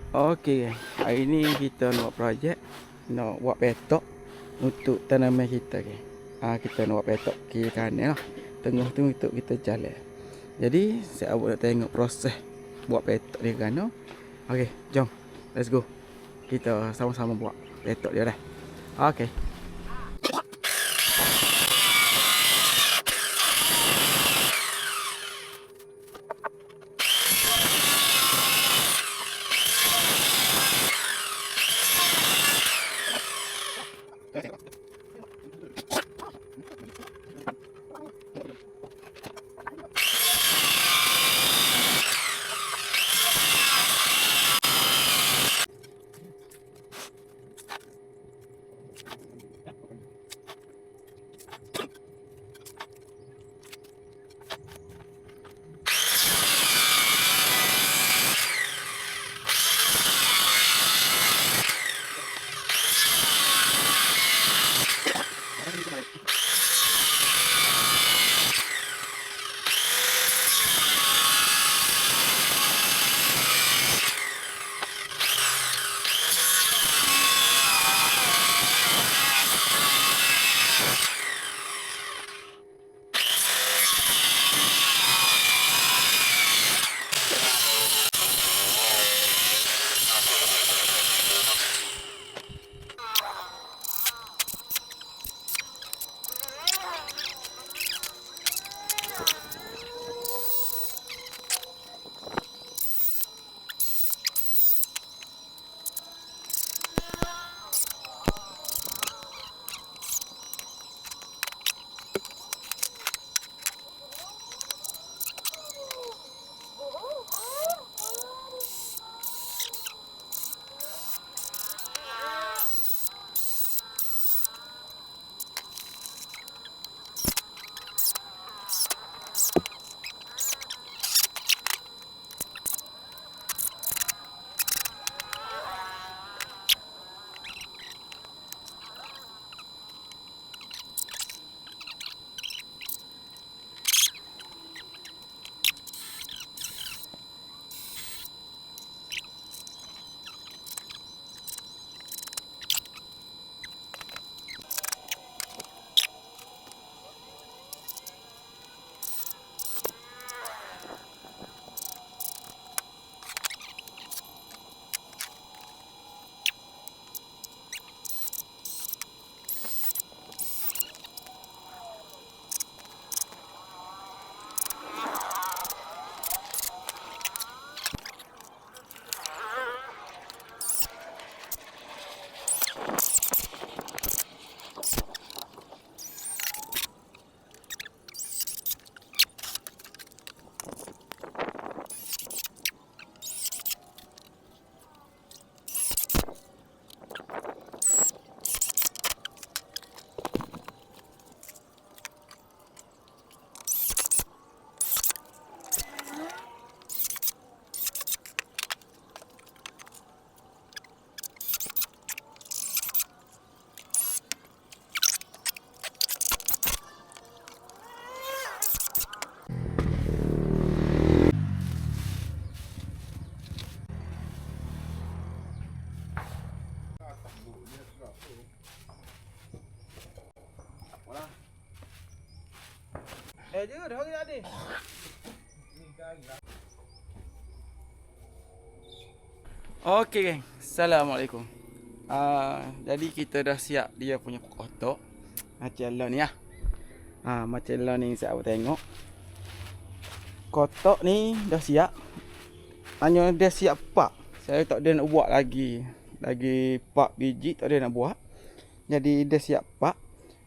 Okey, hari ni kita nak buat projek, nak buat petok untuk tanaman kita ke. Kita nak buat petok kiri kanan lah. Tengah tu untuk kita jalan. Jadi, saya nak tengok proses buat petok dia kan. Okey, jom. Let's go. Kita sama-sama buat petok dia dah. Okey. Dah hari tadi. Okey geng, Assalamualaikum. Jadi kita dah siap dia punya kotak. Macam lah ni lah. Macam lah ni saya tengok. Kotak ni dah siap. Hanya dia siap pak. Saya tak ada nak buat lagi. Lagi pak biji tak ada nak buat. Jadi dia siap pak.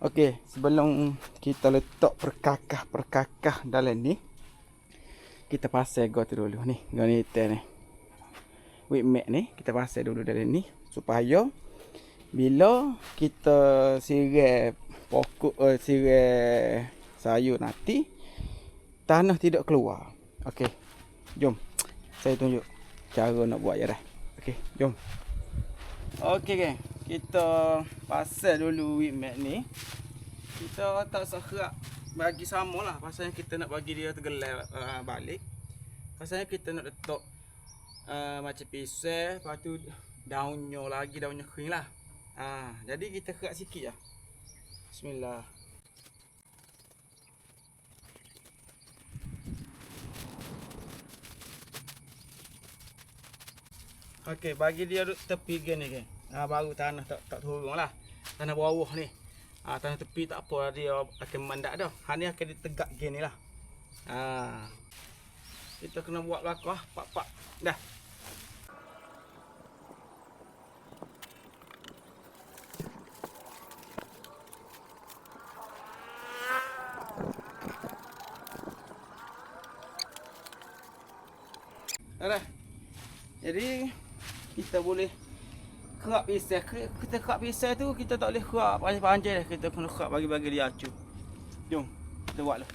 Okey, sebelum kita letak perkakah dalam ni, kita pasang go tu dulu ni. Go ni ni. Wet mat ni kita pasang dulu dalam ni supaya bila kita siram pokok siram sayur nanti tanah tidak keluar. Okey. Jom. Saya tunjuk cara nak buat je dah. Okey, jom. Okey geng, kita pasang dulu wet mat ni. Kita tak serak bagi samalah, pasalnya kita nak bagi dia tergelar balik. Pasalnya kita nak letak macam pisau, lepas tu daunnya lagi, daunnya kering lah. Jadi kita kerat sikit lah. Bismillah. Okey, bagi dia duduk tepi gini kan. Baru tanah tak turun lah. Tanah bawah ni. Tanah tepi tak apa lah, dia akan mandak dah. Ni akan ditegak gini lah. Kita kena buat belakang pak. Dah. Dah. Jadi kita boleh kerak pisau. Kita kerak pisau tu kita tak boleh kerak panjang-panjang dah. Kita kena kerak bagi-bagi dia acu. Jom kita buat lah.